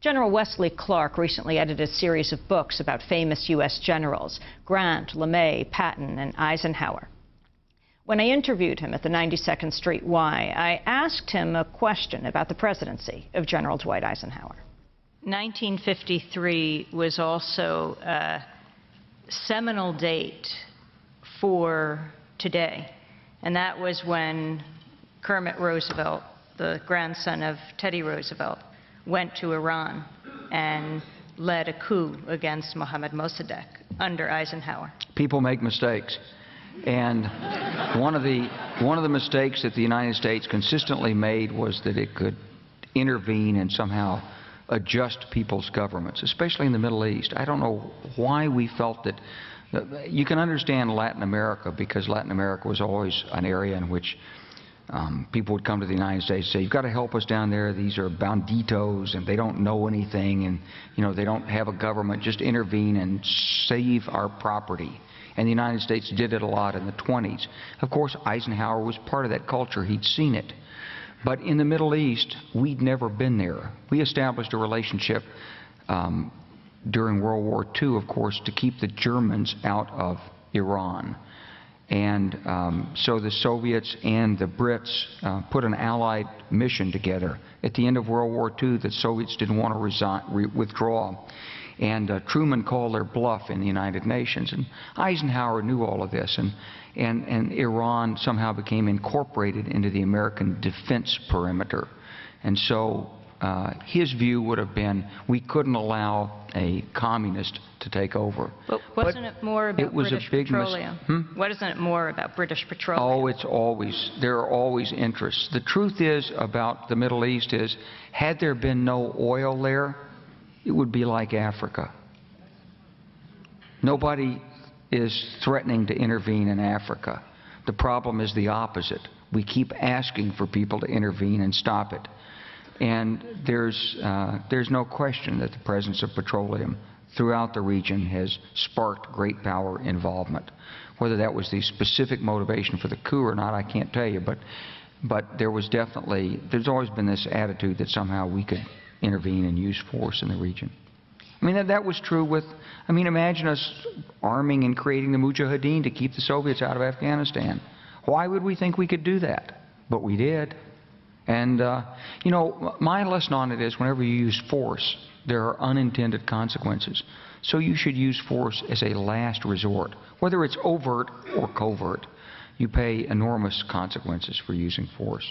General Wesley Clark recently edited a series of books about famous U.S. generals, Grant, LeMay, Patton, and Eisenhower. When I interviewed him at the 92nd Street Y, I asked him a question about the presidency of General Dwight Eisenhower. 1953 was also a seminal date for today, and that was when Kermit Roosevelt, the grandson of Teddy Roosevelt, went to Iran and led a coup against Mohammad Mossadegh under Eisenhower. People make mistakes, and one of the mistakes that the United States consistently made was that it could intervene and somehow adjust people's governments, especially in the Middle East. I don't know why we felt that. You can understand Latin America, because Latin America was always an area in which people would come to the United States and say, you've got to help us down there. These are banditos, and they don't know anything, and they don't have a government. Just intervene and save our property. And the United States did it a lot in the 20s. Of course, Eisenhower was part of that culture. He'd seen it. But in the Middle East, we'd never been there. We established a relationship during World War II, of course, to keep the Germans out of Iran. And so the Soviets and the Brits put an allied mission together. At the end of World War II, the Soviets didn't want to withdraw. And Truman called their bluff in the United Nations. And Eisenhower knew all of this. And Iran somehow became incorporated into the American defense perimeter. And so his view would have been, we couldn't allow a communist to take over. But wasn't it more about British petroleum? Wasn't it more about British petroleum? Oh, there are always interests. The truth is about the Middle East is, had there been no oil there, it would be like Africa. Nobody is threatening to intervene in Africa. The problem is the opposite. We keep asking for people to intervene and stop it. And there's no question that the presence of petroleum throughout the region has sparked great power involvement. Whether that was the specific motivation for the coup or not, I can't tell you, but there's always been this attitude that somehow we could intervene and use force in the region. I mean, that was true with, imagine us arming and creating the Mujahideen to keep the Soviets out of Afghanistan. Why would we think we could do that? But we did. And, my lesson on it is, whenever you use force, there are unintended consequences. So you should use force as a last resort. Whether it's overt or covert, you pay enormous consequences for using force.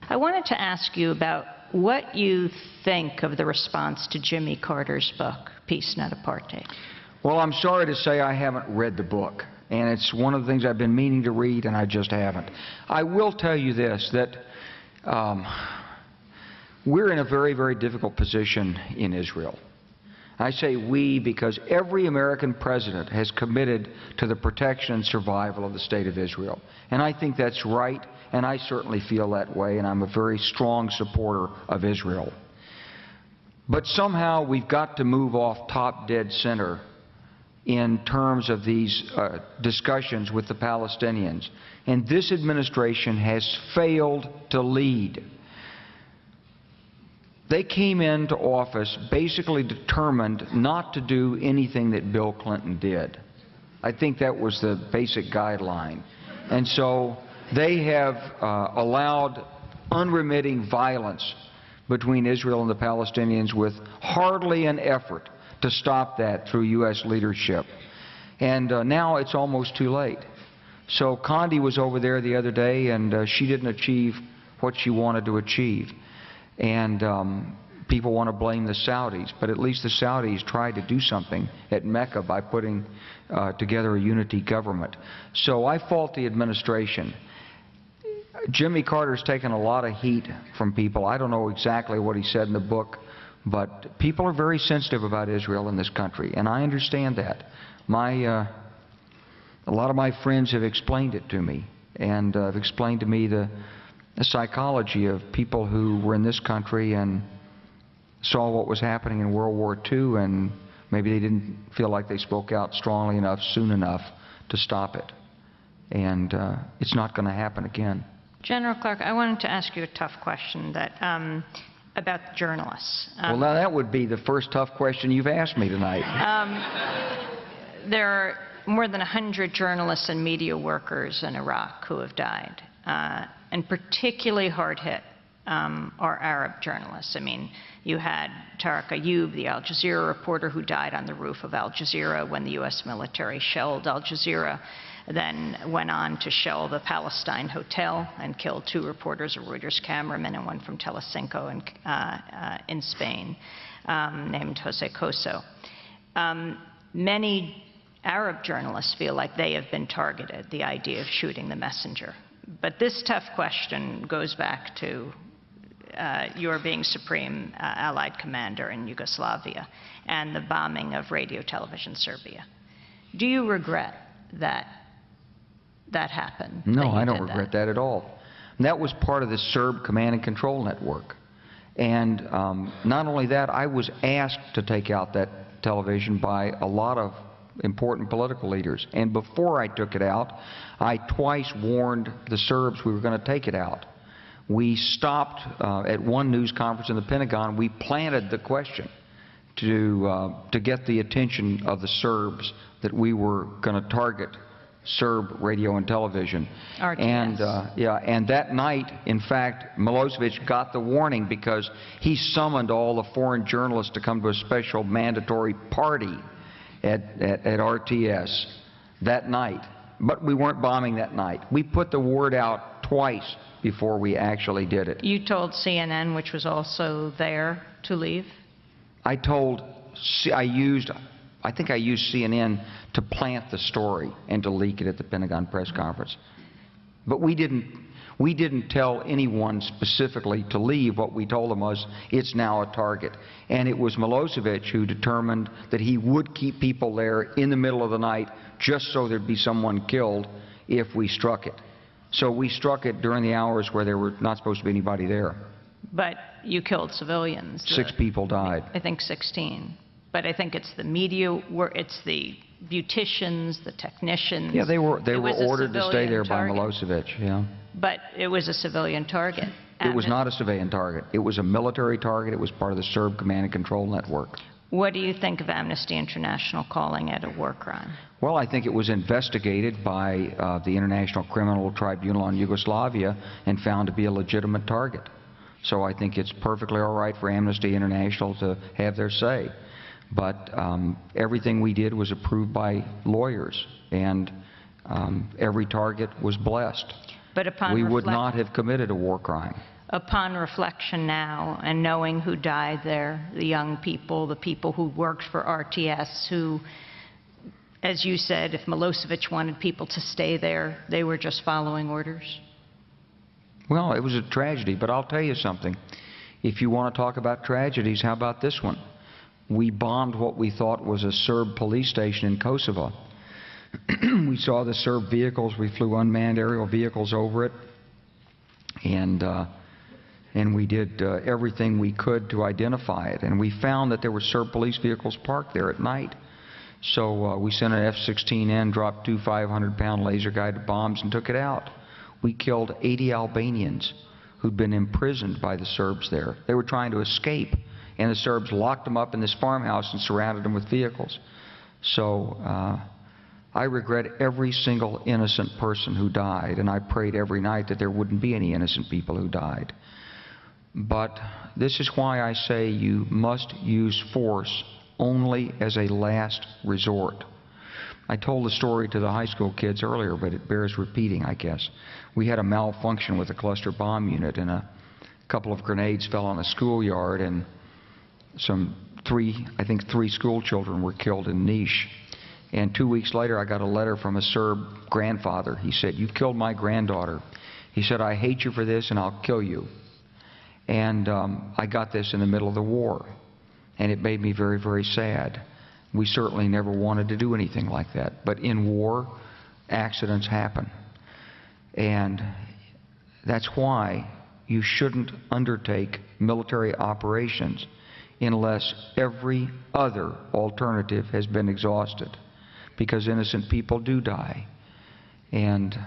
I wanted to ask you about what you think of the response to Jimmy Carter's book, Peace, Not Apartheid. Well, I'm sorry to say I haven't read the book, and it's one of the things I've been meaning to read, and I just haven't. I will tell you this, that we're in a very, very difficult position in Israel. I say we because every American president has committed to the protection and survival of the State of Israel. And I think that's right, and I certainly feel that way, and I'm a very strong supporter of Israel. But somehow we've got to move off top dead center in terms of these discussions with the Palestinians. And this administration has failed to lead. They came into office basically determined not to do anything that Bill Clinton did. I think that was the basic guideline. And so they have allowed unremitting violence between Israel and the Palestinians with hardly an effort to stop that through U.S. leadership. And now it's almost too late. So Condi was over there the other day, and she didn't achieve what she wanted to achieve. And people want to blame the Saudis, but at least the Saudis tried to do something at Mecca by putting together a unity government. So I fault the administration. Jimmy Carter's taken a lot of heat from people. I don't know exactly what he said in the book, but people are very sensitive about Israel in this country, and I understand that. A lot of my friends have explained it to me, and have explained to me the psychology of people who were in this country and saw what was happening in World War II, and maybe they didn't feel like they spoke out strongly enough, soon enough, to stop it. And it's not going to happen again. General Clark, I wanted to ask you a tough question that about the journalists. Well, now that would be the first tough question you've asked me tonight. There are more than 100 journalists and media workers in Iraq who have died, and particularly hard hit are Arab journalists. I mean, you had Tariq Ayoub, the Al Jazeera reporter who died on the roof of Al Jazeera when the U.S. military shelled Al Jazeera, then went on to shell the Palestine Hotel and killed 2 reporters, a Reuters cameraman and one from Telecinco in Spain, named Jose Coso. Many Arab journalists feel like they have been targeted, the idea of shooting the messenger. But this tough question goes back to your being Supreme Allied Commander in Yugoslavia and the bombing of Radio Television Serbia. Do you regret that that happened? No, I don't regret that at all. That was part of the Serb command and control network. And not only that, I was asked to take out that television by a lot of important political leaders. And before I took it out, I twice warned the Serbs we were going to take it out. We stopped at one news conference in the Pentagon. We planted the question to get the attention of the Serbs that we were going to target Serb radio and television. RTS. And that night, in fact, Milosevic got the warning because he summoned all the foreign journalists to come to a special mandatory party at RTS that night. But we weren't bombing that night. We put the word out twice before we actually did it. You told CNN, which was also there, to leave? I think I used CNN to plant the story and to leak it at the Pentagon press conference. But we didn't tell anyone specifically to leave. What we told them was, it's now a target. And it was Milosevic who determined that he would keep people there in the middle of the night just so there'd be someone killed if we struck it. So we struck it during the hours where there were not supposed to be anybody there. But you killed civilians. 6 people died. I think 16. But I think it's the media, it's the beauticians, the technicians. Yeah, they were ordered to stay there by target. Milosevic, yeah. But it was a civilian target. It was not a civilian target. It was a military target. It was part of the Serb command and control network. What do you think of Amnesty International calling it a war crime? Well, I think it was investigated by the International Criminal Tribunal on Yugoslavia and found to be a legitimate target. So I think it's perfectly all right for Amnesty International to have their say. But everything we did was approved by lawyers, and every target was blessed. But we would not have committed a war crime. Upon reflection now, and knowing who died there, the young people, the people who worked for RTS, who, as you said, if Milosevic wanted people to stay there, they were just following orders? Well, it was a tragedy, but I'll tell you something. If you want to talk about tragedies, how about this one? We bombed what we thought was a Serb police station in Kosovo. We saw the Serb vehicles. We flew unmanned aerial vehicles over it. And we did everything we could to identify it. And we found that there were Serb police vehicles parked there at night. So we sent an F-16 in, dropped 2 500-pound laser-guided bombs, and took it out. We killed 80 Albanians who'd been imprisoned by the Serbs there. They were trying to escape, and the Serbs locked them up in this farmhouse and surrounded them with vehicles. So I regret every single innocent person who died, and I prayed every night that there wouldn't be any innocent people who died. But this is why I say you must use force only as a last resort. I told the story to the high school kids earlier, but it bears repeating, I guess. We had a malfunction with a cluster bomb unit, and a couple of grenades fell on a schoolyard, and I think three school children were killed in Niš. And 2 weeks later, I got a letter from a Serb grandfather. He said, "You killed my granddaughter." He said, "I hate you for this, and I'll kill you." And I got this in the middle of the war, and it made me very, very sad. We certainly never wanted to do anything like that. But in war, accidents happen. And that's why you shouldn't undertake military operations unless every other alternative has been exhausted, because innocent people do die. And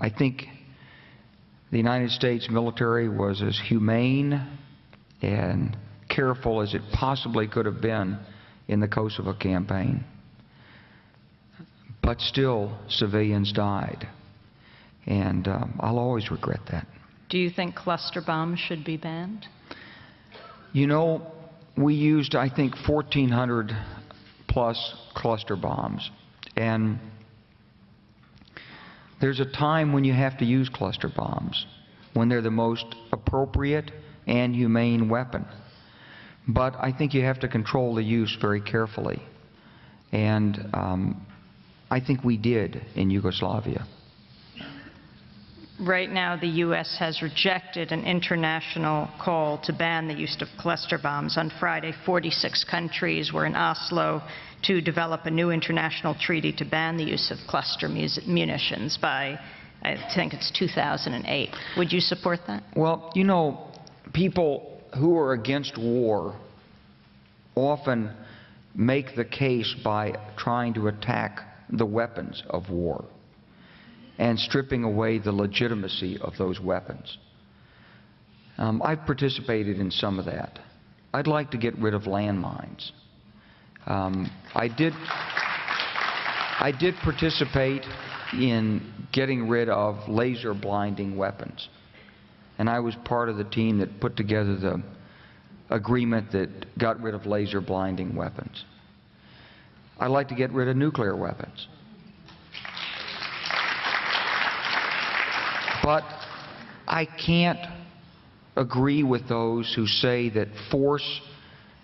I think the United States military was as humane and careful as it possibly could have been in the Kosovo campaign. But still, civilians died, and I'll always regret that. Do you think cluster bombs should be banned? You know, we used, I think, 1,400 plus cluster bombs, and there's a time when you have to use cluster bombs, when they're the most appropriate and humane weapon. But I think you have to control the use very carefully, and I think we did in Yugoslavia. Right now, the U.S. has rejected an international call to ban the use of cluster bombs. On Friday, 46 countries were in Oslo to develop a new international treaty to ban the use of cluster munitions by, I think it's 2008. Would you support that? Well, you know, people who are against war often make the case by trying to attack the weapons of war and stripping away the legitimacy of those weapons. I've participated in some of that. I'd like to get rid of landmines. I did participate in getting rid of laser blinding weapons, and I was part of the team that put together the agreement that got rid of laser blinding weapons. I'd like to get rid of nuclear weapons. But I can't agree with those who say that force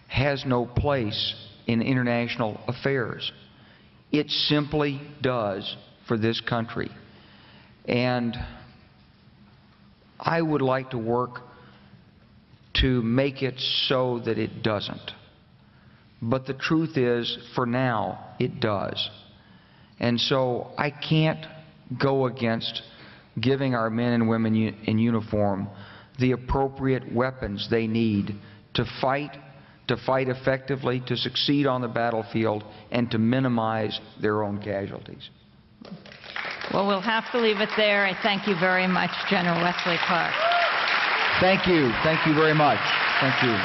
has no place in international affairs. It simply does for this country. And I would like to work to make it so that it doesn't. But the truth is, for now, it does. And so I can't go against giving our men and women in uniform the appropriate weapons they need to fight effectively, to succeed on the battlefield, and to minimize their own casualties. Well, we'll have to leave it there. I thank you very much, General Wesley Clark. Thank you. Thank you very much. Thank you.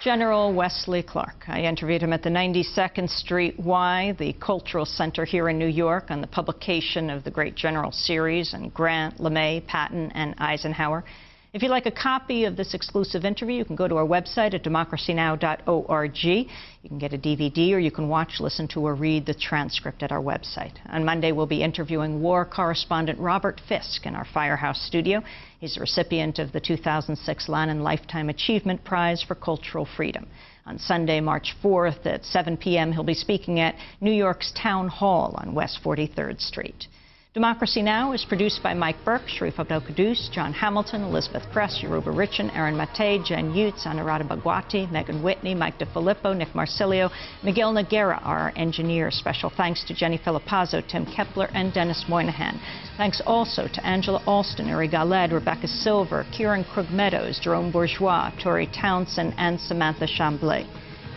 General Wesley Clark. I interviewed him at the 92nd Street Y, the Cultural Center here in New York, on the publication of the Great General Series and Grant, LeMay, Patton, and Eisenhower. If you'd like a copy of this exclusive interview, you can go to our website at democracynow.org. You can get a DVD, or you can watch, listen to, or read the transcript at our website. On Monday, we'll be interviewing war correspondent Robert Fisk in our Firehouse studio. He's a recipient of the 2006 Lannan Lifetime Achievement Prize for Cultural Freedom. On Sunday, March 4th at 7 p.m., he'll be speaking at New York's Town Hall on West 43rd Street. Democracy Now! Is produced by Mike Burke, Sharif Abdel-Quddus, John Hamilton, Elizabeth Kress, Yoruba Richin, Aaron Matei, Jen Utes, Anurada Bagwati, Megan Whitney, Mike DeFilippo, Nick Marsilio, Miguel Noguera are our engineers. Special thanks to Jenny Filipazzo, Tim Kepler, and Dennis Moynihan. Thanks also to Angela Alston, Uri Galed, Rebecca Silver, Kieran Krug-Meadows, Jerome Bourgeois, Tori Townsend, and Samantha Chamblay.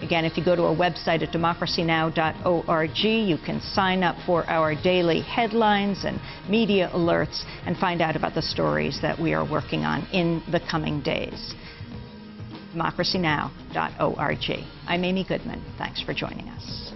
Again, if you go to our website at democracynow.org, you can sign up for our daily headlines and media alerts and find out about the stories that we are working on in the coming days. democracynow.org. I'm Amy Goodman. Thanks for joining us.